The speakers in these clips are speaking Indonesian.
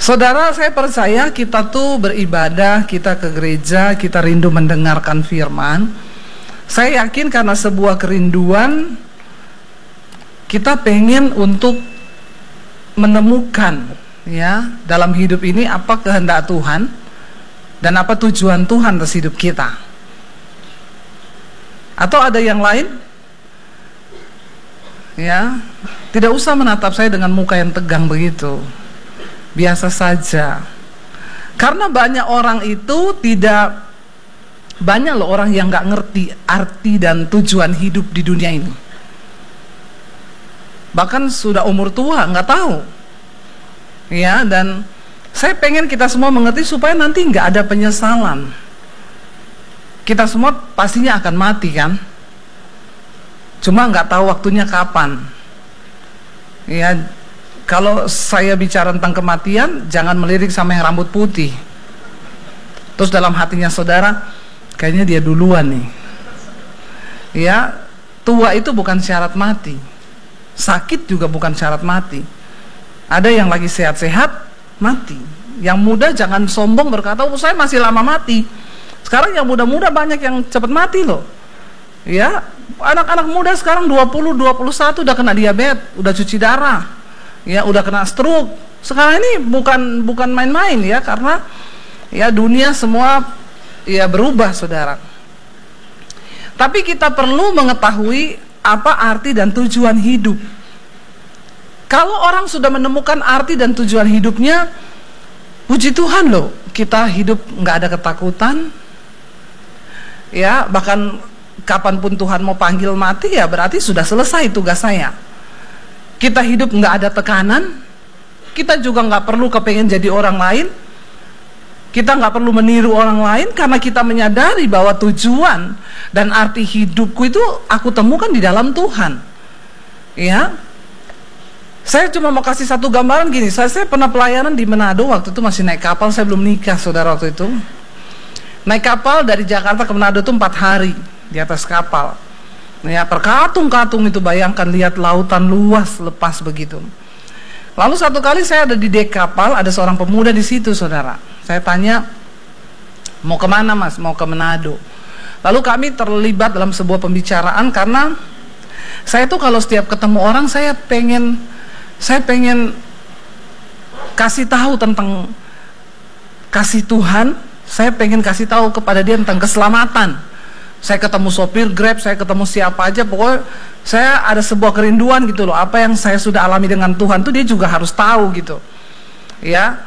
Saudara, saya percaya kita tuh beribadah, kita ke gereja, kita rindu mendengarkan firman. Saya yakin karena sebuah kerinduan, kita pengen untuk menemukan ya dalam hidup ini apa kehendak Tuhan dan apa tujuan Tuhan atas hidup kita. Atau ada yang lain? Ya, tidak usah menatap saya dengan muka yang tegang begitu. Biasa saja. Karena banyak orang itu banyak loh orang yang nggak ngerti arti dan tujuan hidup di dunia ini. Bahkan sudah umur tua nggak tahu. Ya, dan saya pengen kita semua mengerti supaya nanti nggak ada penyesalan. Kita semua pastinya akan mati kan? Cuma nggak tahu waktunya kapan. Ya, kalau saya bicara tentang kematian, jangan melirik sama yang rambut putih. Terus dalam hatinya saudara, kayaknya dia duluan nih. Ya, tua itu bukan syarat mati. Sakit juga bukan syarat mati. Ada yang lagi sehat-sehat, mati. Yang muda jangan sombong berkata, oh saya masih lama mati. Sekarang yang muda-muda banyak yang cepat mati loh. Ya, anak-anak muda sekarang 20, 21 udah kena diabetes, udah cuci darah. Ya, udah kena stroke. Sekarang ini bukan main-main ya, karena ya dunia semua ya berubah, saudara. Tapi kita perlu mengetahui apa arti dan tujuan hidup. Kalau orang sudah menemukan arti dan tujuan hidupnya, puji Tuhan loh, kita hidup nggak ada ketakutan. Ya, bahkan kapanpun Tuhan mau panggil mati ya berarti sudah selesai tugas saya. Kita hidup nggak ada tekanan, kita juga nggak perlu kepengen jadi orang lain, kita nggak perlu meniru orang lain karena kita menyadari bahwa tujuan dan arti hidupku itu aku temukan di dalam Tuhan. Ya, saya cuma mau kasih satu gambaran gini. Saya pernah pelayanan di Manado, waktu itu masih naik kapal, saya belum nikah saudara waktu itu. Naik kapal dari Jakarta ke Manado itu 4 hari di atas kapal. Ya, terkatung-katung itu, bayangkan lihat lautan luas lepas begitu. Lalu satu kali saya ada di dek kapal, ada seorang pemuda di situ, saudara. Saya tanya, mau kemana mas? Mau ke Manado. Lalu kami terlibat dalam sebuah pembicaraan karena saya tuh kalau setiap ketemu orang saya pengen kasih tahu tentang kasih Tuhan. Saya pengen kasih tahu kepada dia tentang keselamatan. Saya ketemu sopir Grab, saya ketemu siapa aja, pokoknya saya ada sebuah kerinduan gitu loh. Apa yang saya sudah alami dengan Tuhan tuh dia juga harus tahu gitu. Ya.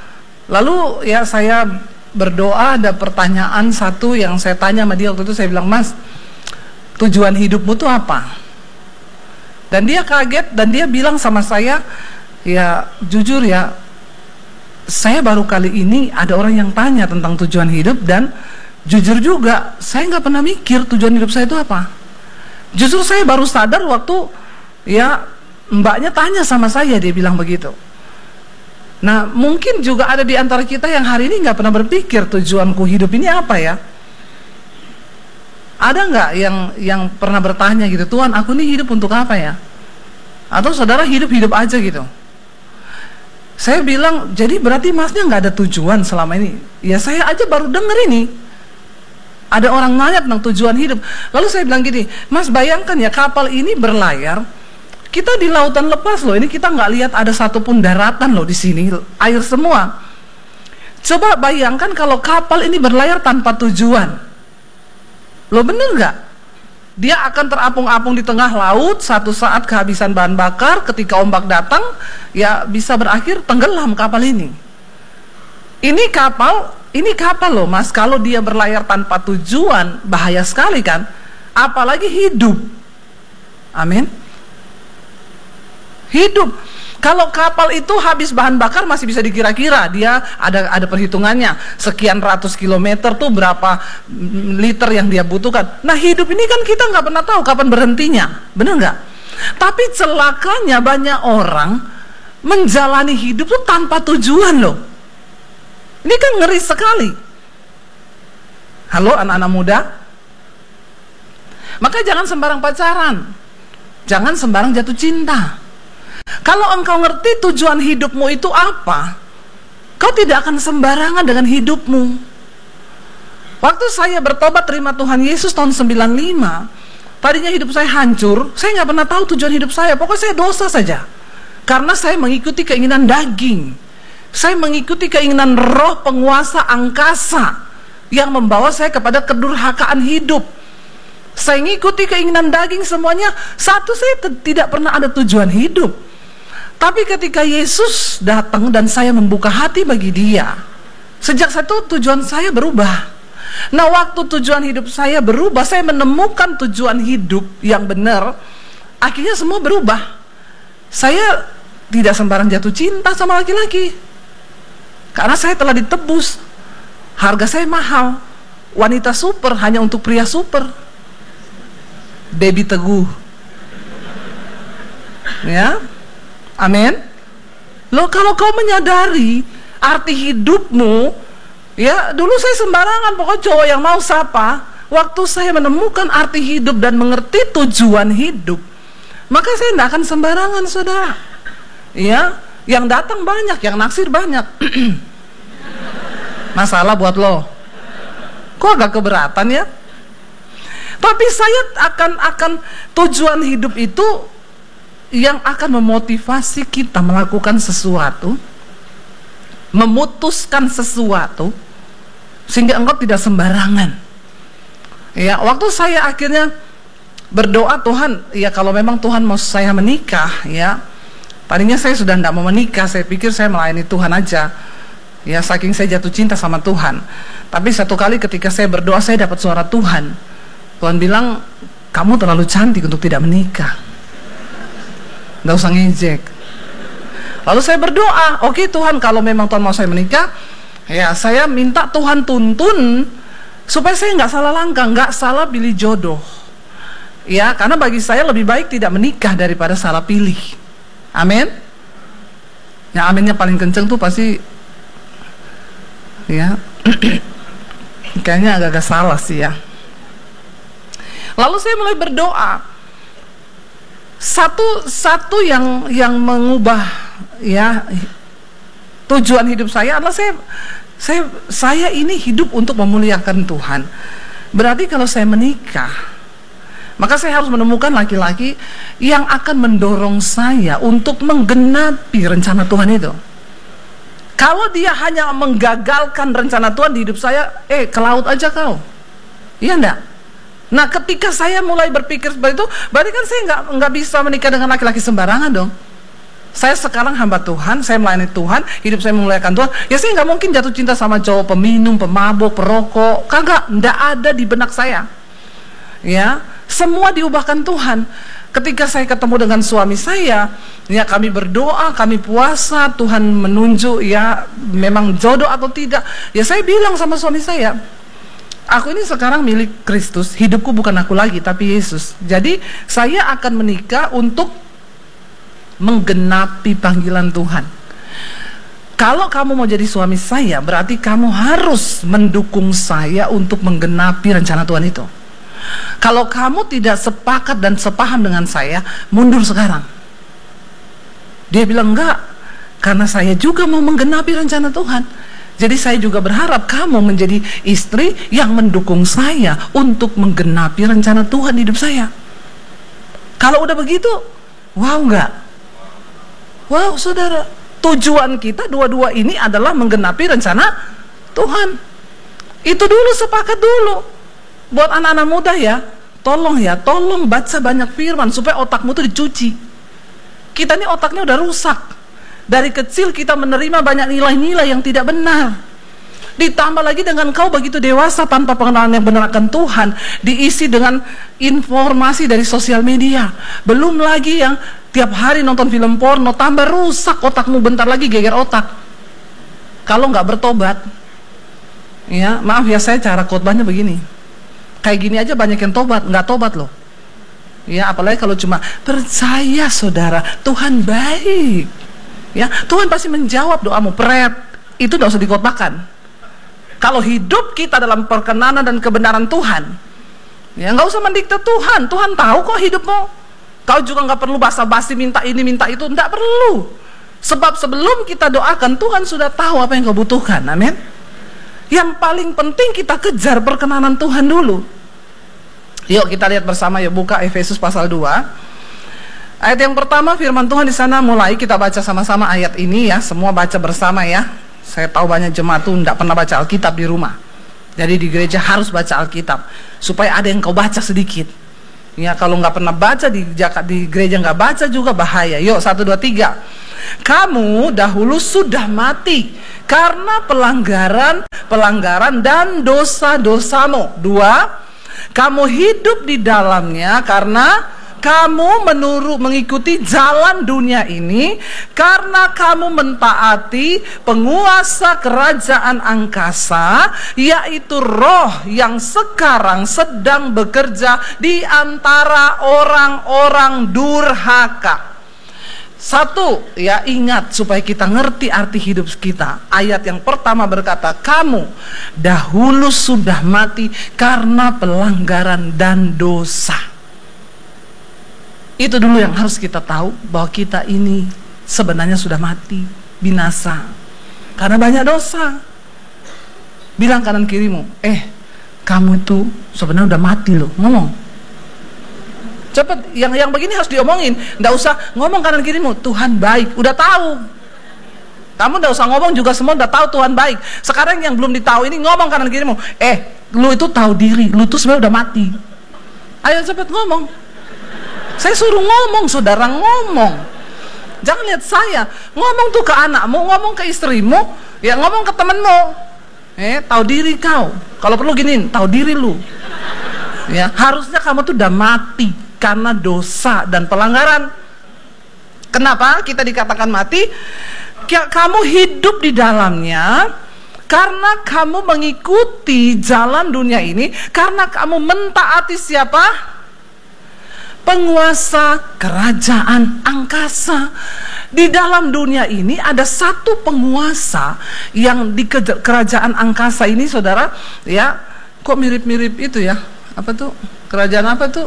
Lalu ya saya berdoa, ada pertanyaan satu yang saya tanya sama dia waktu itu, saya bilang, "Mas, tujuan hidupmu tuh apa?" Dan dia kaget dan dia bilang sama saya, "Ya, jujur ya, saya baru kali ini ada orang yang tanya tentang tujuan hidup dan jujur juga, saya nggak pernah mikir tujuan hidup saya itu apa. Justru saya baru sadar waktu ya mbaknya tanya sama saya," dia bilang begitu. Nah, mungkin juga ada di antara kita yang hari ini nggak pernah berpikir tujuanku hidup ini apa ya. Ada nggak yang pernah bertanya gitu, Tuhan aku ini hidup untuk apa ya? Atau saudara hidup aja gitu. Saya bilang, jadi berarti masnya nggak ada tujuan selama ini. Ya saya aja baru denger ini. Ada orang nanya tentang tujuan hidup. Lalu saya bilang gini, Mas bayangkan ya kapal ini berlayar, kita di lautan lepas loh. Ini kita nggak lihat ada satupun daratan loh di sini, air semua. Coba bayangkan kalau kapal ini berlayar tanpa tujuan. Loh bener nggak? Dia akan terapung-apung di tengah laut, satu saat kehabisan bahan bakar, ketika ombak datang, ya bisa berakhir tenggelam kapal ini. Ini kapal loh mas, kalau dia berlayar tanpa tujuan, bahaya sekali kan? Apalagi hidup. Amin. Hidup. Kalau kapal itu habis bahan bakar masih bisa dikira-kira, dia ada perhitungannya, sekian ratus kilometer tuh berapa liter yang dia butuhkan. Nah hidup ini kan kita nggak pernah tahu kapan berhentinya, bener nggak? Tapi celakanya banyak orang menjalani hidup tuh tanpa tujuan loh. Ini kan ngeri sekali. Halo anak-anak muda, maka jangan sembarang pacaran, jangan sembarang jatuh cinta. Kalau engkau ngerti tujuan hidupmu itu apa, Kau tidak akan sembarangan dengan hidupmu. Waktu saya bertobat terima Tuhan Yesus tahun 95, tadinya hidup saya hancur, saya nggak pernah tahu tujuan hidup saya. Pokoknya saya dosa saja. Karena saya mengikuti keinginan daging. Saya mengikuti keinginan roh penguasa angkasa yang membawa saya kepada kedurhakaan hidup. Saya mengikuti keinginan daging semuanya. Satu, saya tidak pernah ada tujuan hidup. Tapi ketika Yesus datang dan saya membuka hati bagi Dia, sejak itu tujuan saya berubah. Nah, waktu tujuan hidup saya berubah, saya menemukan tujuan hidup yang benar. Akhirnya semua berubah. Saya tidak sembarang jatuh cinta sama laki-laki, karena saya telah ditebus. Harga saya mahal. Wanita super hanya untuk pria super. Baby Teguh. Ya, amin. Loh, kalau kau menyadari arti hidupmu, ya, dulu saya sembarangan, pokoknya cowok yang mau sapa. Waktu saya menemukan arti hidup dan mengerti tujuan hidup, maka saya tidak akan sembarangan, saudara. Ya, yang datang banyak, yang naksir banyak. Masalah buat lo. Kok agak keberatan ya? Tapi saya akan tujuan hidup itu yang akan memotivasi kita melakukan sesuatu, memutuskan sesuatu, sehingga engkau tidak sembarangan. Ya, waktu saya akhirnya berdoa, Tuhan, ya kalau memang Tuhan mau saya menikah, ya, tadinya saya sudah tidak mau menikah, saya pikir saya melayani Tuhan aja, ya, saking saya jatuh cinta sama Tuhan. Tapi satu kali ketika saya berdoa, saya dapat suara Tuhan. Tuhan bilang, kamu terlalu cantik untuk tidak menikah, nggak usah ngejek. Lalu saya berdoa, oke Tuhan, kalau memang Tuhan mau saya menikah, ya saya minta Tuhan tuntun supaya saya nggak salah langkah, nggak salah pilih jodoh. Ya, karena bagi saya lebih baik tidak menikah daripada salah pilih. Amin. Ya, aminnya paling kenceng tuh pasti, ya, kayaknya agak-agak salah sih ya. Lalu saya mulai berdoa. Satu yang mengubah, ya, tujuan hidup saya adalah saya ini hidup untuk memuliakan Tuhan. Berarti kalau saya menikah, maka saya harus menemukan laki-laki yang akan mendorong saya untuk menggenapi rencana Tuhan itu. Kalau dia hanya menggagalkan rencana Tuhan di hidup saya, ke laut aja kau. Iya enggak? Nah, ketika saya mulai berpikir seperti itu, berarti kan saya nggak bisa menikah dengan laki-laki sembarangan dong. Saya sekarang hamba Tuhan, saya melayani Tuhan, hidup saya memuliakan Tuhan. Ya saya nggak mungkin jatuh cinta sama cowok peminum, pemabuk, perokok. Kagak, nggak ada di benak saya. Ya, semua diubahkan Tuhan. Ketika saya ketemu dengan suami saya, ya kami berdoa, kami puasa, Tuhan menunjuk ya memang jodoh atau tidak. Ya saya bilang sama suami saya, aku ini sekarang milik Kristus, hidupku bukan aku lagi tapi Yesus. Jadi saya akan menikah untuk menggenapi panggilan Tuhan. Kalau kamu mau jadi suami saya, berarti kamu harus mendukung saya untuk menggenapi rencana Tuhan itu. Kalau kamu tidak sepakat dan sepaham dengan saya, mundur sekarang. Dia bilang enggak, karena saya juga mau menggenapi rencana Tuhan. Jadi saya juga berharap kamu menjadi istri yang mendukung saya untuk menggenapi rencana Tuhan di hidup saya. Kalau udah begitu, wow enggak? Wow saudara, tujuan kita dua-dua ini adalah menggenapi rencana Tuhan. Itu dulu, sepakat dulu. Buat anak-anak muda ya, tolong baca banyak firman supaya otakmu tuh dicuci. Kita ini otaknya udah rusak. Dari kecil kita menerima banyak nilai-nilai yang tidak benar. Ditambah lagi dengan kau begitu dewasa tanpa pengenalan yang benar akan Tuhan, diisi dengan informasi dari sosial media. Belum lagi yang tiap hari nonton film porno, tambah rusak otakmu, bentar lagi geger otak. Kalau nggak bertobat, ya maaf ya, saya cara khotbahnya begini. Kayak gini aja banyak yang tobat, nggak tobat loh. Ya apalagi kalau cuma percaya saudara, Tuhan baik. Ya Tuhan pasti menjawab doamu. Pret, itu nggak usah dikhotbahkan. Kalau hidup kita dalam perkenanan dan kebenaran Tuhan, ya nggak usah mendikte Tuhan. Tuhan tahu kok hidupmu. Kau juga nggak perlu basa-basi minta ini minta itu, nggak perlu. Sebab sebelum kita doakan, Tuhan sudah tahu apa yang kau butuhkan. Amin. Yang paling penting kita kejar perkenanan Tuhan dulu. Yuk kita lihat bersama, yuk buka Efesus pasal 2. Ayat yang pertama, firman Tuhan di sana mulai, kita baca sama-sama ayat ini ya. Semua baca bersama ya. Saya tahu banyak jemaat tuh tidak pernah baca Alkitab di rumah. Jadi di gereja harus baca Alkitab supaya ada yang kau baca sedikit. Ya, kalau nggak pernah baca di gereja nggak baca juga bahaya. Yuk 1, 2, 3. Kamu dahulu sudah mati karena pelanggaran dan dosa-dosamu. 2. Kamu hidup di dalamnya karena kamu mengikuti jalan dunia ini, karena kamu mentaati penguasa kerajaan angkasa, yaitu roh yang sekarang sedang bekerja di antara orang-orang durhaka. 1, ya ingat supaya kita ngerti arti hidup kita. Ayat yang pertama berkata, kamu dahulu sudah mati karena pelanggaran dan dosa. Itu dulu yang harus kita tahu, bahwa kita ini sebenarnya sudah mati, binasa karena banyak dosa. Bilang kanan kirimu, kamu itu sebenarnya udah mati loh. Ngomong cepet, yang begini harus diomongin. Nggak usah ngomong kanan kirimu, Tuhan baik, udah tahu. Kamu nggak usah ngomong juga, semua udah tahu Tuhan baik. Sekarang yang belum ditahu ini ngomong kanan kirimu, lu itu tahu diri, lu tuh sebenarnya udah mati. Ayo cepet ngomong. Saya suruh ngomong, saudara ngomong. Jangan lihat saya. Ngomong tuh ke anakmu, ngomong ke istrimu, ya ngomong ke temenmu. Tahu diri kau. Kalau perlu giniin, tahu diri lu. Ya, harusnya kamu tuh udah mati karena dosa dan pelanggaran. Kenapa kita dikatakan mati? Kamu hidup di dalamnya karena kamu mengikuti jalan dunia ini, karena kamu mentaati siapa? Penguasa kerajaan angkasa. Di dalam dunia ini ada satu penguasa yang di kerajaan angkasa ini, saudara, ya, kok mirip-mirip itu ya? Apa tuh? Kerajaan apa tuh?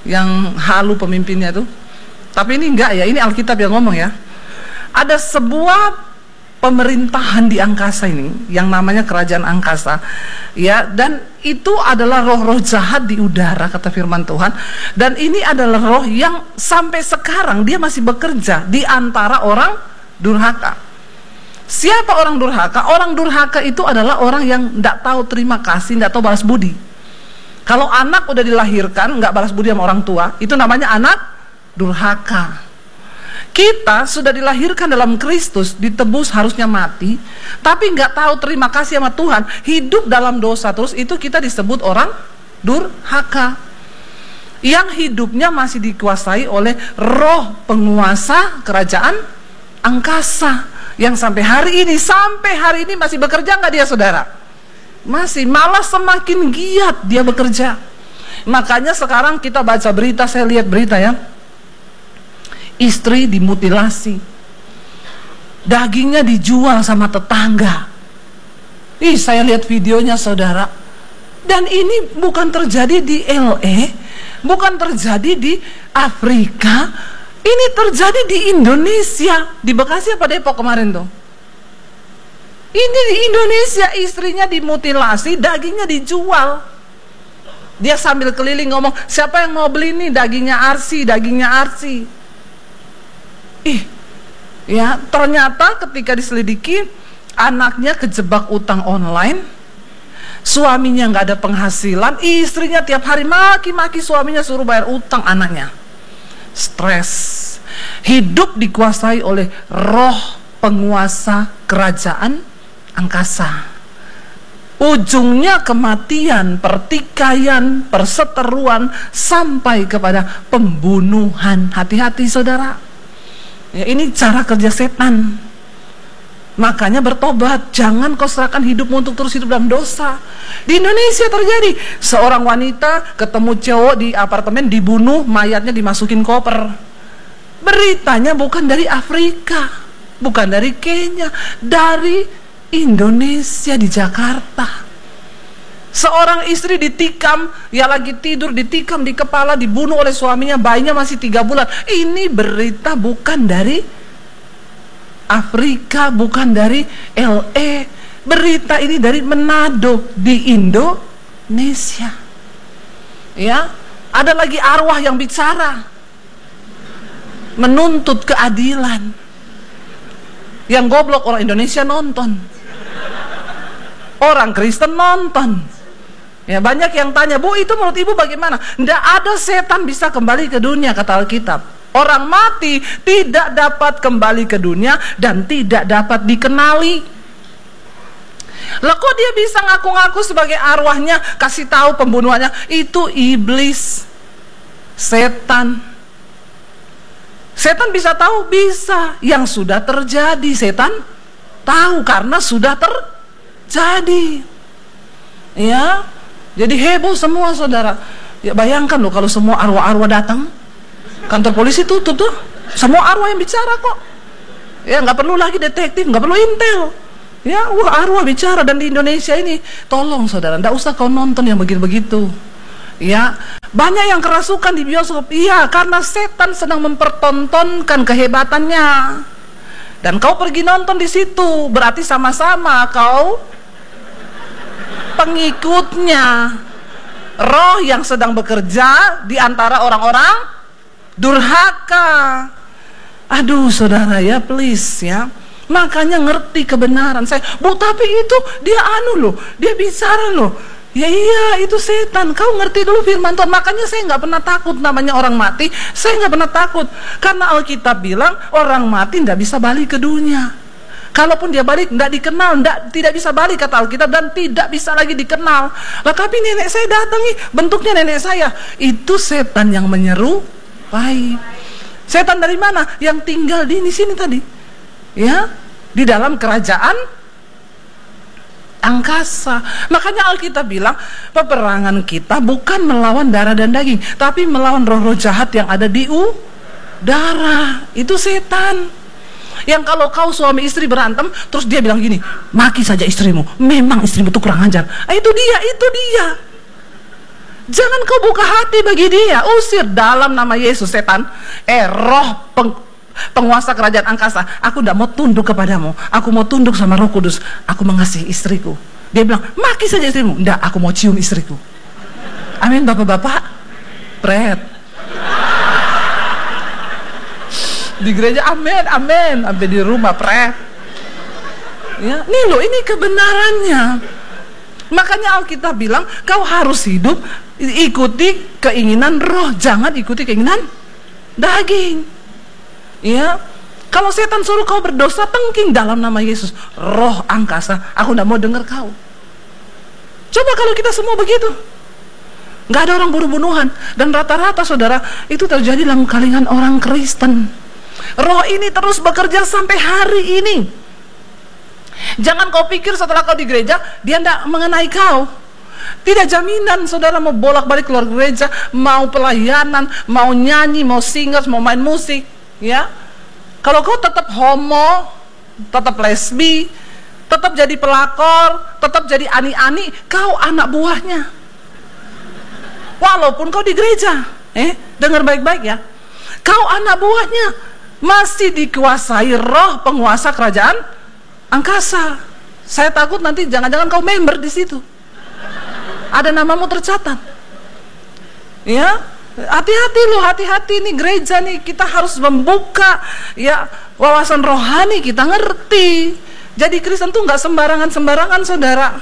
Yang halu pemimpinnya tuh. Tapi ini enggak ya, ini Alkitab yang ngomong ya. Ada sebuah pemerintahan di angkasa ini yang namanya kerajaan angkasa, ya, dan itu adalah roh-roh jahat di udara, kata firman Tuhan. Dan ini adalah roh yang sampai sekarang dia masih bekerja di antara orang durhaka. Siapa orang durhaka? Orang durhaka itu adalah orang yang tidak tahu terima kasih, tidak tahu balas budi. Kalau anak udah dilahirkan nggak balas budi sama orang tua, itu namanya anak durhaka. Kita sudah dilahirkan dalam Kristus, ditebus, harusnya mati, tapi nggak tahu terima kasih sama Tuhan, hidup dalam dosa terus, itu kita disebut orang durhaka. Yang hidupnya masih dikuasai oleh roh penguasa kerajaan angkasa, yang sampai hari ini masih bekerja nggak dia, saudara? Masih, malah semakin giat dia bekerja. Makanya sekarang kita baca berita, saya lihat berita ya, istri dimutilasi, dagingnya dijual sama tetangga. Saya lihat videonya, saudara. Dan ini bukan terjadi di LA, bukan terjadi di Afrika, ini terjadi di Indonesia. Di Bekasi apa Depok kemarin tuh? Ini di Indonesia, istrinya dimutilasi, dagingnya dijual. Dia sambil keliling ngomong, siapa yang mau beli nih dagingnya Arsi, dagingnya Arsi. Ya, ternyata ketika diselidiki, anaknya kejebak utang online, suaminya nggak ada penghasilan, istrinya tiap hari maki-maki suaminya, suruh bayar utang anaknya. Stres, hidup dikuasai oleh roh penguasa kerajaan angkasa. Ujungnya kematian, pertikaian, perseteruan, sampai kepada pembunuhan. Hati-hati, saudara. Ya, ini cara kerja setan. Makanya bertobat, jangan kau serahkan hidupmu untuk terus hidup dalam dosa. Di Indonesia terjadi, seorang wanita ketemu cowok di apartemen, dibunuh, mayatnya dimasukin koper. Beritanya bukan dari Afrika, bukan dari Kenya, dari Indonesia, di Jakarta. Seorang istri ditikam, ya lagi tidur, ditikam di kepala, dibunuh oleh suaminya, bayinya masih 3 bulan. Ini berita bukan dari Afrika, bukan dari LA. Berita ini dari Manado di Indonesia. Ya, ada lagi arwah yang bicara, menuntut keadilan. Yang goblok orang Indonesia nonton, orang Kristen nonton. Ya, banyak yang tanya, Bu, itu menurut Ibu bagaimana? Tidak ada setan bisa kembali ke dunia, kata Alkitab. Orang mati tidak dapat kembali ke dunia dan tidak dapat dikenali. Lah kok dia bisa ngaku-ngaku sebagai arwahnya, kasih tahu pembunuhannya? Itu iblis, setan. Setan bisa tahu? Bisa. Yang sudah terjadi setan tahu karena sudah terjadi. Ya. Jadi heboh semua, saudara. Ya, bayangkan loh kalau semua arwah-arwah datang, kantor polisi tutup tuh, semua arwah yang bicara kok. Ya, nggak perlu lagi detektif, nggak perlu intel. Ya, wah, arwah bicara. Dan di Indonesia ini, tolong saudara, nggak usah kau nonton yang begitu-begitu. Ya, banyak yang kerasukan di bioskop. Iya, karena setan sedang mempertontonkan kehebatannya. Dan kau pergi nonton di situ, berarti sama-sama kau pengikutnya. Roh yang sedang bekerja di antara orang-orang durhaka. Aduh saudara ya, please ya. Makanya ngerti kebenaran. Saya, Bu, tapi itu dia loh, dia bicara loh. Ya iya, itu setan. Kau ngerti dulu firman Tuhan. Makanya saya nggak pernah takut namanya orang mati. Saya nggak pernah takut karena Alkitab bilang orang mati nggak bisa balik ke dunia. Kalaupun dia balik, tidak dikenal, tidak bisa balik kata Alkitab, dan tidak bisa lagi dikenal. Lah tapi nenek saya datang nih, bentuknya nenek saya. Itu setan yang menyerupai. Setan dari mana? Yang tinggal di sini tadi. Ya, di dalam kerajaan angkasa. Makanya Alkitab bilang, peperangan kita bukan melawan darah dan daging, tapi melawan roh-roh jahat yang ada di udara. Itu setan. Yang kalau kau suami istri berantem, terus dia bilang gini, maki saja istrimu, memang istrimu tuh kurang ajar. Itu dia. Jangan kau buka hati bagi dia. Usir dalam nama Yesus setan. Roh penguasa kerajaan angkasa, aku tidak mau tunduk kepadamu. Aku mau tunduk sama Roh Kudus. Aku mengasihi istriku. Dia bilang, maki saja istrimu. Tidak, aku mau cium istriku. Amin bapak-bapak. Pret. Di gereja amin, sampai di rumah pret. Ya, nih loh, ini kebenarannya. Makanya Alkitab bilang kau harus hidup ikuti keinginan roh, jangan ikuti keinginan daging. Ya, kalau setan suruh kau berdosa, tengking dalam nama Yesus. Roh angkasa, aku tidak mau dengar kau. Coba kalau kita semua begitu, nggak ada orang bunuh-bunuhan. Dan rata-rata saudara itu terjadi dalam kalangan orang Kristen. Roh ini terus bekerja sampai hari ini. Jangan kau pikir setelah kau di gereja dia tidak mengenai kau. Tidak jaminan saudara mau bolak-balik keluar gereja, mau pelayanan, mau nyanyi, mau singers, mau main musik. Ya, kalau kau tetap homo, tetap lesbi, tetap jadi pelakor, tetap jadi ani-ani, kau anak buahnya. Walaupun kau di gereja, dengar baik-baik ya, kau anak buahnya. Masih dikuasai roh penguasa kerajaan angkasa. Saya takut nanti jangan-jangan kau member di situ. Ada namamu tercatat. Ya, hati-hati loh, hati-hati nih gereja nih, kita harus membuka ya wawasan rohani, kita ngerti. Jadi Kristen tuh nggak sembarangan saudara.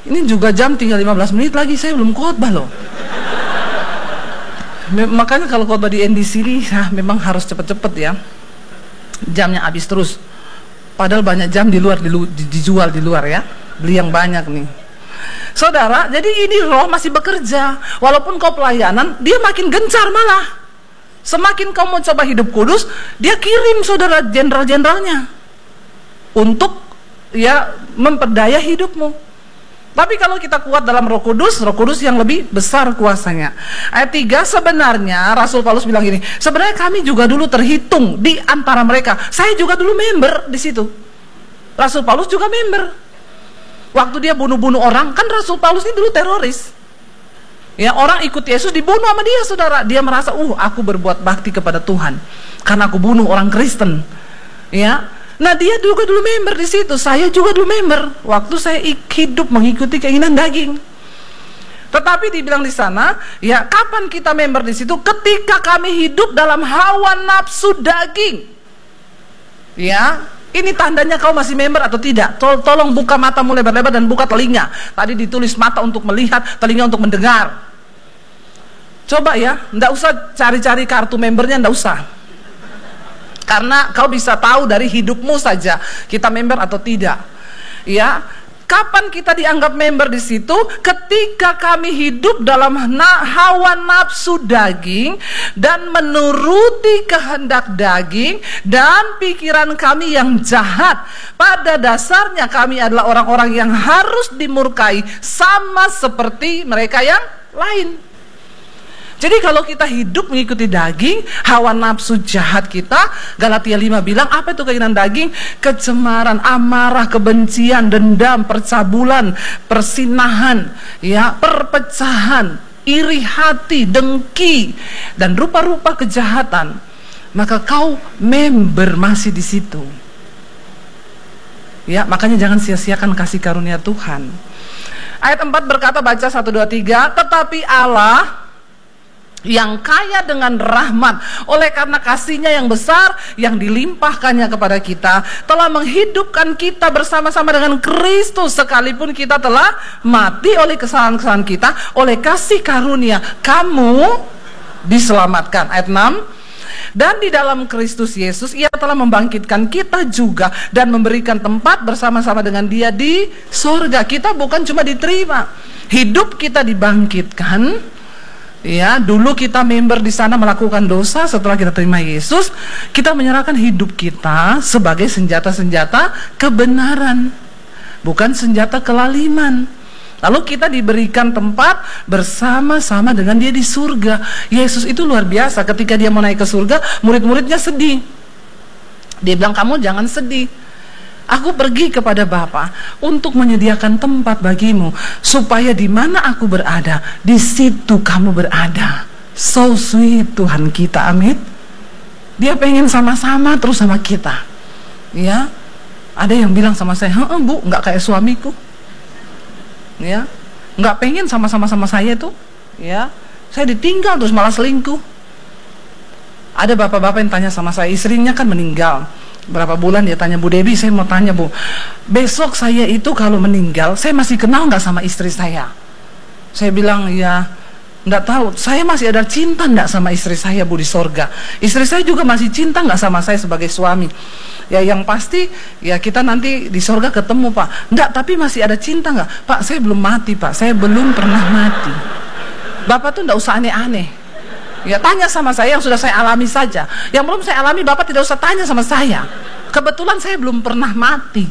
Ini juga jam tinggal 15 menit lagi, saya belum khotbah loh. Makanya kalau khotbah di NDC ini memang harus cepet-cepet ya. Jamnya habis terus. Padahal banyak jam di luar dijual di luar ya. Beli yang banyak nih. Saudara, jadi ini roh masih bekerja. Walaupun kau pelayanan, dia makin gencar malah. Semakin kau mau coba hidup kudus, dia kirim saudara jenderal-jenderalnya untuk ya memperdaya hidupmu. Tapi kalau kita kuat dalam Roh Kudus yang lebih besar kuasanya. Ayat 3, sebenarnya Rasul Paulus bilang gini, sebenarnya kami juga dulu terhitung di antara mereka. Saya juga dulu member di situ. Rasul Paulus juga member. Waktu dia bunuh-bunuh orang, kan Rasul Paulus ini dulu teroris. Ya, orang ikut Yesus dibunuh sama dia, saudara. Dia merasa, aku berbuat bakti kepada Tuhan karena aku bunuh orang Kristen. Ya, Nah, dia juga dulu member di situ, saya juga dulu member. Waktu saya hidup mengikuti keinginan daging. Tetapi dibilang di sana, ya kapan kita member di situ? Ketika kami hidup dalam hawa nafsu daging. Ya, ini tandanya kau masih member atau tidak. Tolong buka matamu lebar-lebar dan buka telinga. Tadi ditulis mata untuk melihat, telinga untuk mendengar. Coba ya, ndak usah cari-cari kartu membernya, ndak usah. Karena kau bisa tahu dari hidupmu saja kita member atau tidak. Ya, kapan kita dianggap member di situ? Ketika kami hidup dalam hawa nafsu daging dan menuruti kehendak daging dan pikiran kami yang jahat. Pada dasarnya kami adalah orang-orang yang harus dimurkai sama seperti mereka yang lain. Jadi kalau kita hidup mengikuti daging, hawa nafsu jahat kita, Galatia 5 bilang, apa itu keinginan daging? Kecemaran, amarah, kebencian, dendam, percabulan, persinahan, ya, perpecahan, iri hati, dengki, dan rupa-rupa kejahatan. Maka kau member masih di situ. Ya, makanya jangan sia-siakan kasih karunia Tuhan. Ayat 4 berkata, baca 1, 2, 3, tetapi Allah yang kaya dengan rahmat, oleh karena kasih-Nya yang besar yang dilimpahkannya kepada kita, telah menghidupkan kita bersama-sama dengan Kristus, sekalipun kita telah mati oleh kesalahan-kesalahan kita, oleh kasih karunia kamu diselamatkan. Ayat 6, dan di dalam Kristus Yesus Ia telah membangkitkan kita juga dan memberikan tempat bersama-sama dengan Dia di surga. Kita bukan cuma diterima, hidup kita dibangkitkan. Ya, dulu kita member di sana melakukan dosa, setelah kita terima Yesus, kita menyerahkan hidup kita sebagai senjata-senjata kebenaran, bukan senjata kelaliman. Lalu kita diberikan tempat bersama-sama dengan Dia di surga. Yesus itu luar biasa, ketika Dia mau naik ke surga, murid-muridnya sedih. Dia bilang, kamu jangan sedih. Aku pergi kepada Bapa untuk menyediakan tempat bagimu, supaya di mana aku berada, di situ kamu berada. So sweet Tuhan kita, amin. Dia pengen sama-sama terus sama kita. Ya, ada yang bilang sama saya, Bu, nggak kayak suamiku. Ya, nggak pengen sama-sama sama saya tuh. Ya, saya ditinggal terus malah selingkuh. Ada bapak-bapak yang tanya sama saya, istrinya kan meninggal. Berapa bulan dia tanya, Bu Debbie, saya mau tanya Bu, besok saya itu kalau meninggal, saya masih kenal nggak sama istri saya? Saya bilang, ya nggak tahu, saya masih ada cinta nggak sama istri saya Bu di sorga? Istri saya juga masih cinta nggak sama saya sebagai suami? Ya yang pasti, ya kita nanti di sorga ketemu Pak. Nggak, tapi masih ada cinta nggak? Pak, saya belum mati Pak, saya belum pernah mati. Bapak tuh nggak usah aneh-aneh. Ya tanya sama saya yang sudah saya alami saja. Yang belum saya alami Bapak tidak usah tanya sama saya. Kebetulan saya belum pernah mati.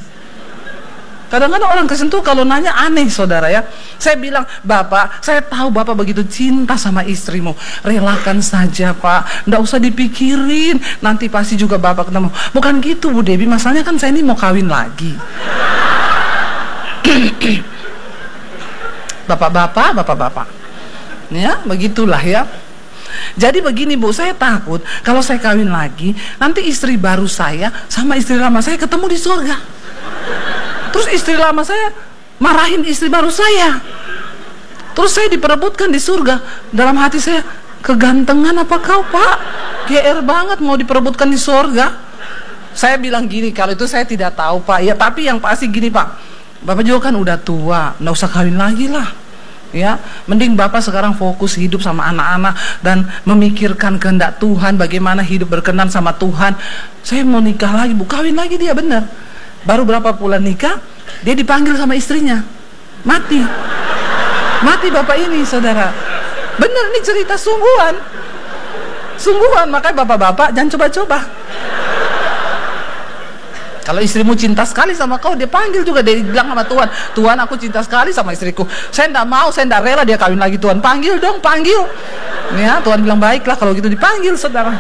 Kadang-kadang orang Kristen tuh kalau nanya aneh saudara ya. Saya bilang, Bapak, saya tahu Bapak begitu cinta sama istrimu, relakan saja Pak, nggak usah dipikirin, nanti pasti juga Bapak ketemu. Bukan gitu Bu Debbie, masalahnya kan saya ini mau kawin lagi. Bapak-bapak, ya begitulah ya. Jadi begini Bu, saya takut kalau saya kawin lagi, nanti istri baru saya sama istri lama saya ketemu di surga. Terus istri lama saya marahin istri baru saya. Terus saya diperebutkan di surga. Dalam hati saya, kegantengan apa kau Pak? GR banget mau diperebutkan di surga. Saya bilang gini, kalau itu saya tidak tahu Pak. Ya tapi yang pasti gini Pak, Bapak juga kan udah tua, nggak usah kawin lagi lah. Ya, mending Bapak sekarang fokus hidup sama anak-anak dan memikirkan kehendak Tuhan, bagaimana hidup berkenan sama Tuhan. Saya mau nikah lagi Bu, kawin lagi dia benar. Baru berapa bulan nikah, dia dipanggil sama istrinya, mati Bapak ini saudara. Bener, ini cerita sungguhan, makanya bapak-bapak jangan coba-coba. Kalau istrimu cinta sekali sama kau, dia panggil juga, dia bilang sama Tuhan, Tuhan aku cinta sekali sama istriku, saya tidak mau, saya tidak rela dia kawin lagi. Tuhan panggil dong, panggil. Ya, Tuhan bilang baiklah kalau gitu dipanggil saudara.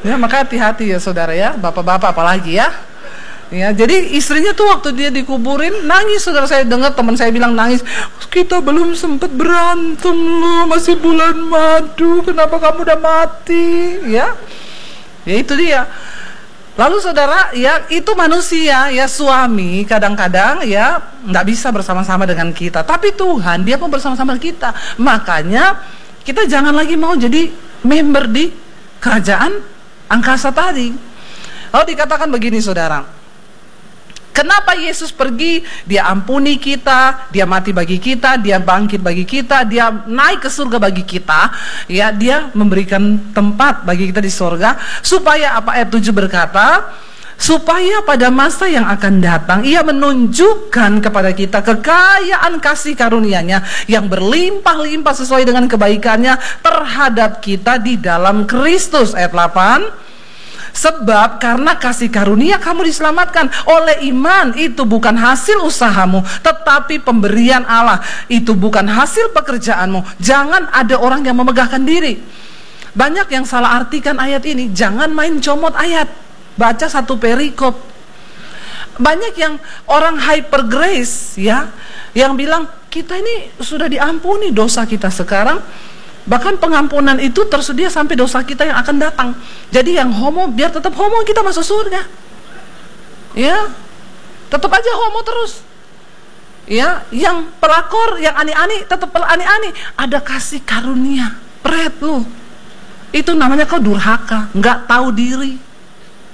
Ya, maka hati-hati ya saudara ya, bapak-bapak apalagi ya. Ya, jadi istrinya tuh waktu dia dikuburin nangis saudara. Saya dengar teman saya bilang nangis, kita belum sempat berantem loh, masih bulan madu, kenapa kamu udah mati? Ya itu dia. Lalu saudara, ya itu manusia, ya suami kadang-kadang ya nggak bisa bersama-sama dengan kita. Tapi Tuhan, Dia mau bersama-sama dengan kita. Makanya kita jangan lagi mau jadi member di kerajaan angkasa tadi. Lalu dikatakan begini saudara, kenapa Yesus pergi? Dia ampuni kita, Dia mati bagi kita, Dia bangkit bagi kita, Dia naik ke surga bagi kita. Ya, Dia memberikan tempat bagi kita di surga. Supaya apa? Ayat 7 berkata, supaya pada masa yang akan datang Ia menunjukkan kepada kita kekayaan kasih karunia-Nya yang berlimpah-limpah sesuai dengan kebaikannya terhadap kita di dalam Kristus. Ayat 8, sebab karena kasih karunia kamu diselamatkan oleh iman. Itu bukan hasil usahamu, tetapi pemberian Allah. Itu bukan hasil pekerjaanmu. Jangan ada orang yang memegahkan diri. Banyak yang salah artikan ayat ini. Jangan main comot ayat, baca satu perikop. Banyak yang orang hyper grace ya, yang bilang kita ini sudah diampuni dosa kita sekarang. Bahkan pengampunan itu tersedia sampai dosa kita yang akan datang. Jadi yang homo biar tetap homo, kita masuk surga. Ya, tetap aja homo terus. Ya, yang pelakor, yang ani-ani tetap ani-ani. Ada kasih karunia. Pret lu. Itu namanya kau durhaka, nggak tahu diri.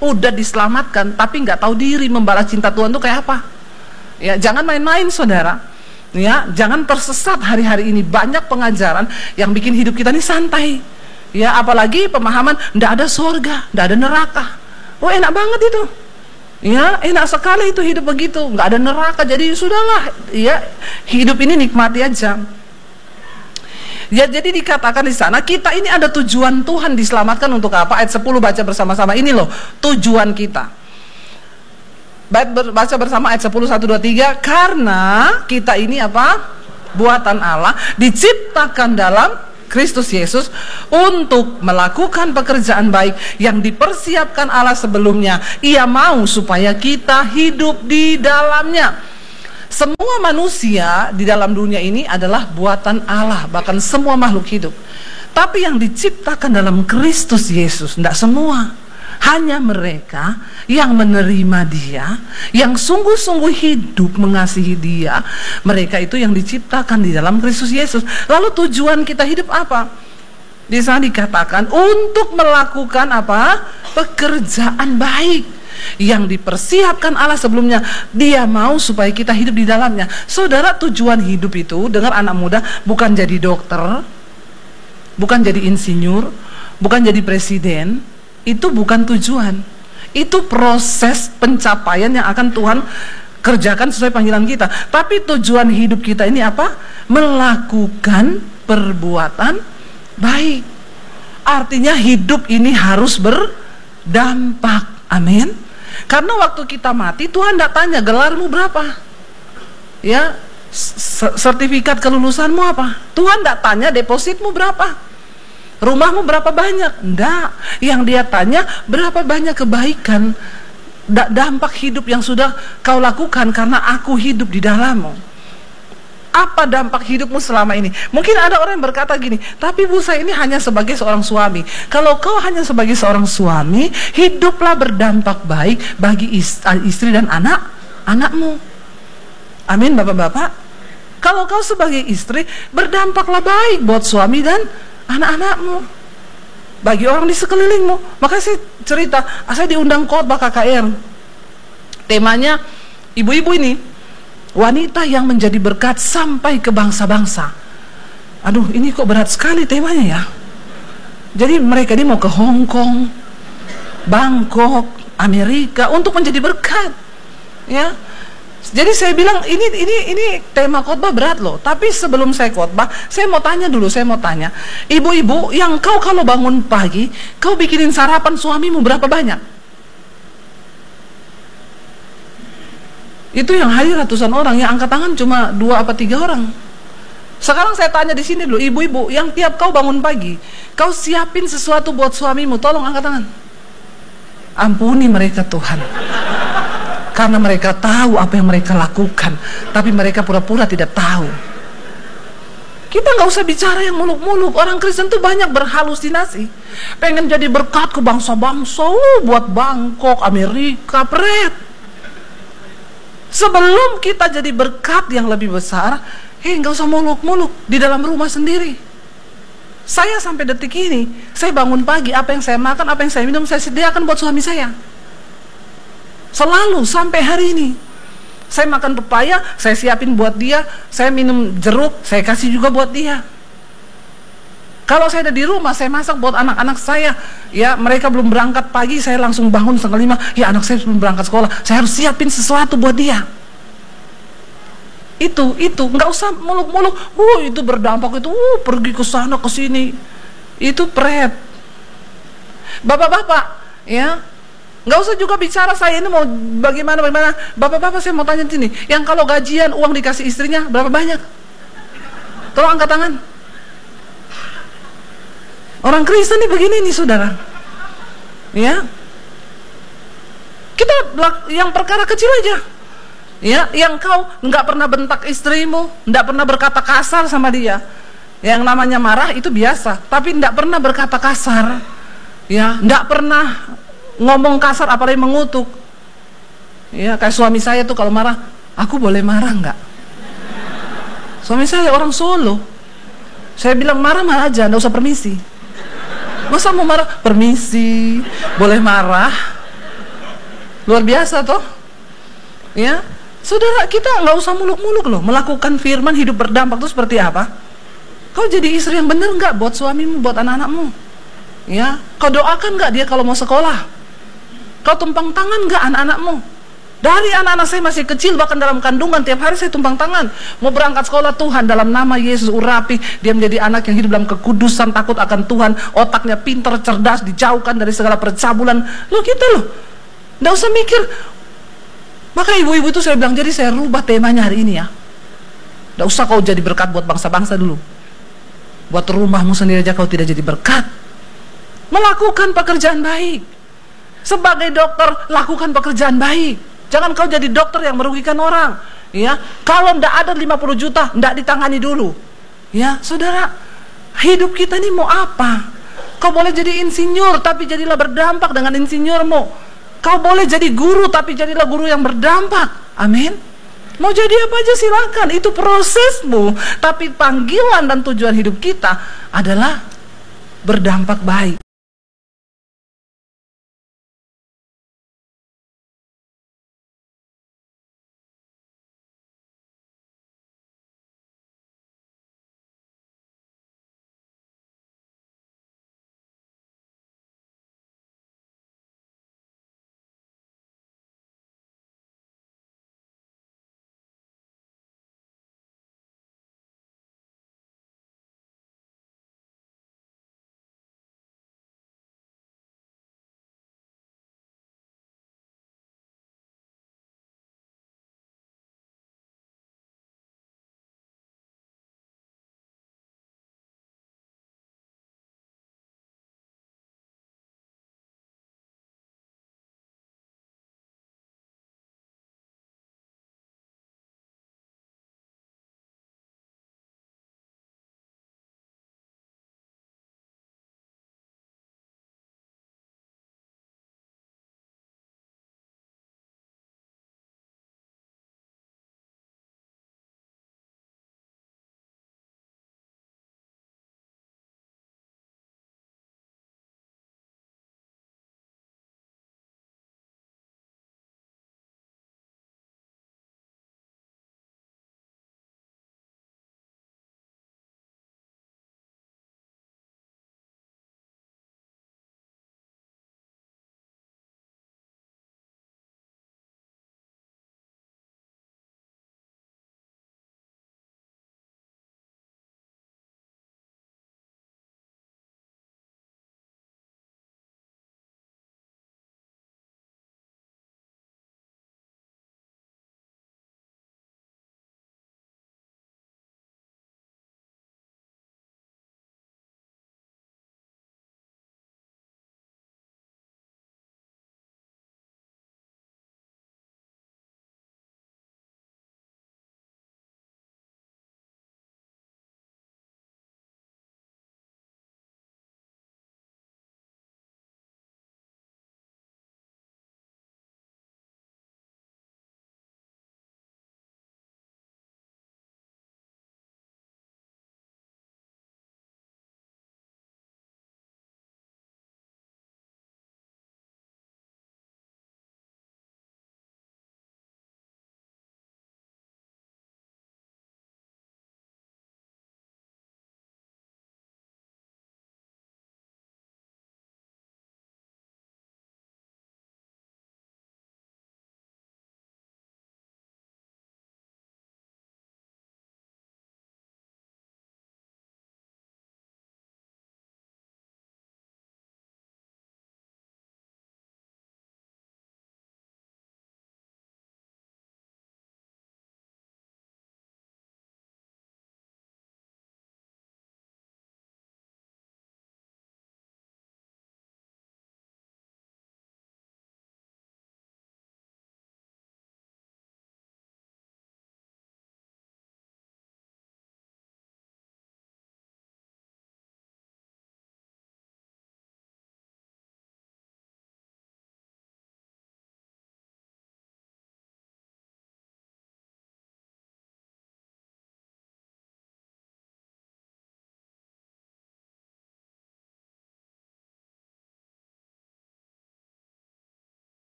Udah diselamatkan, tapi nggak tahu diri membalas cinta Tuhan itu kayak apa. Ya, jangan main-main saudara. Ya, jangan tersesat hari-hari ini. Banyak pengajaran yang bikin hidup kita ini santai. Ya, apalagi pemahaman ndak ada surga, ndak ada neraka. Oh, enak banget itu. Ya, enak sekali itu hidup begitu, nggak ada neraka. Jadi sudahlah, ya hidup ini nikmati aja. Ya, jadi dikatakan di sana kita ini ada tujuan Tuhan diselamatkan untuk apa? Ayat 10 baca bersama-sama ini loh, tujuan kita. Baca bersama ayat 10, 1, 2, 3. Karena kita ini apa? Buatan Allah, diciptakan dalam Kristus Yesus untuk melakukan pekerjaan baik yang dipersiapkan Allah sebelumnya. Ia mau supaya kita hidup di dalamnya. Semua manusia di dalam dunia ini adalah buatan Allah, bahkan semua makhluk hidup. Tapi yang diciptakan dalam Kristus Yesus, tidak semua. Hanya mereka yang menerima Dia, yang sungguh-sungguh hidup mengasihi Dia. Mereka itu yang diciptakan di dalam Kristus Yesus. Lalu tujuan kita hidup apa? Di sana dikatakan untuk melakukan apa? Pekerjaan baik yang dipersiapkan Allah sebelumnya. Dia mau supaya kita hidup di dalamnya. Saudara, tujuan hidup itu, dengar anak muda, bukan jadi dokter, bukan jadi insinyur, bukan jadi presiden. Itu bukan tujuan. Itu proses pencapaian yang akan Tuhan kerjakan sesuai panggilan kita. Tapi tujuan hidup kita ini apa? Melakukan perbuatan baik. Artinya hidup ini harus berdampak. Amin. Karena waktu kita mati, Tuhan tidak tanya gelarmu berapa, ya, sertifikat kelulusanmu apa. Tuhan tidak tanya depositmu berapa, rumahmu berapa banyak. Enggak. Yang Dia tanya berapa banyak kebaikan, dampak hidup yang sudah kau lakukan karena aku hidup di dalammu. Apa dampak hidupmu selama ini? Mungkin ada orang yang berkata gini, tapi Bu, saya ini hanya sebagai seorang suami. Kalau kau hanya sebagai seorang suami, hiduplah berdampak baik bagi istri dan anakmu. Amin, bapak-bapak. Kalau kau sebagai istri, berdampaklah baik buat suami dan anak-anakmu, bagi orang di sekelilingmu. Maka saya cerita, saya diundang khotbah KKR. Temanya ibu-ibu ini, wanita yang menjadi berkat sampai ke bangsa-bangsa. Aduh, ini kok berat sekali temanya ya. Jadi mereka ini mau ke Hong Kong, Bangkok, Amerika untuk menjadi berkat. Ya. Jadi saya bilang ini tema khotbah berat loh. Tapi sebelum saya khotbah, saya mau tanya, ibu-ibu yang kau kalau bangun pagi, kau bikinin sarapan suamimu berapa banyak? Itu yang hadir ratusan orang, yang angkat tangan cuma 2 atau 3 orang. Sekarang saya tanya di sini dulu, ibu-ibu yang tiap kau bangun pagi, kau siapin sesuatu buat suamimu, tolong angkat tangan. Ampuni mereka Tuhan. Karena mereka tahu apa yang mereka lakukan, tapi mereka pura-pura tidak tahu. Kita nggak usah bicara yang muluk-muluk. Orang Kristen tuh banyak berhalusinasi, pengen jadi berkat ke bangsa-bangsa, buat Bangkok, Amerika, pret. Sebelum kita jadi berkat yang lebih besar, nggak usah muluk-muluk di dalam rumah sendiri. Saya sampai detik ini, saya bangun pagi, apa yang saya makan, apa yang saya minum, saya sediakan buat suami saya. Selalu sampai hari ini. Saya makan pepaya, saya siapin buat dia. Saya minum jeruk, saya kasih juga buat dia. Kalau saya ada di rumah, saya masak buat anak-anak saya. Ya, mereka belum berangkat pagi, saya langsung bangun 4:30. Ya, anak saya belum berangkat sekolah, saya harus siapin sesuatu buat dia. Itu, nggak usah muluk-muluk. Itu berdampak, itu pergi ke sana ke sini. Itu pret. Bapak-bapak, ya, nggak usah juga bicara saya ini mau bagaimana. Bapak-bapak, saya mau tanya sini, yang kalau gajian uang dikasih istrinya berapa banyak? Tolong angkat tangan. Orang Kristen nih begini nih, saudara. Ya, kita yang perkara kecil aja. Ya, yang kau nggak pernah bentak istrimu, nggak pernah berkata kasar sama dia. Yang namanya marah itu biasa, tapi nggak pernah berkata kasar. Ya, nggak pernah ngomong kasar, apalagi mengutuk. Ya, kayak suami saya tuh kalau marah, aku boleh marah nggak? Suami saya orang Solo. Saya bilang marah aja, nggak usah permisi. Masa mau marah? Permisi, boleh marah. Luar biasa toh. Ya, saudara, kita nggak usah muluk-muluk loh. Melakukan firman hidup berdampak itu seperti apa? Kau jadi istri yang benar nggak buat suamimu, buat anak-anakmu? Ya, kau doakan nggak dia kalau mau sekolah? Kau tumpang tangan nggak anak-anakmu? Dari anak-anak saya masih kecil, bahkan dalam kandungan, tiap hari saya tumpang tangan. Mau berangkat sekolah, Tuhan dalam nama Yesus urapi dia menjadi anak yang hidup dalam kekudusan, takut akan Tuhan, otaknya pintar, cerdas, dijauhkan dari segala percabulan. Loh gitu loh, nggak usah mikir. Maka ibu-ibu itu saya bilang, jadi saya rubah temanya hari ini ya. Nggak usah kau jadi berkat buat bangsa-bangsa dulu. Buat rumahmu sendiri aja kau tidak jadi berkat. Melakukan pekerjaan baik. Sebagai dokter, lakukan pekerjaan baik. Jangan kau jadi dokter yang merugikan orang. Ya, kalau ndak ada 50 juta, ndak ditangani dulu. Ya, saudara, hidup kita ini mau apa? Kau boleh jadi insinyur, tapi jadilah berdampak dengan insinyurmu. Kau boleh jadi guru, tapi jadilah guru yang berdampak. Amin. Mau jadi apa aja silakan, itu prosesmu. Tapi panggilan dan tujuan hidup kita adalah berdampak baik.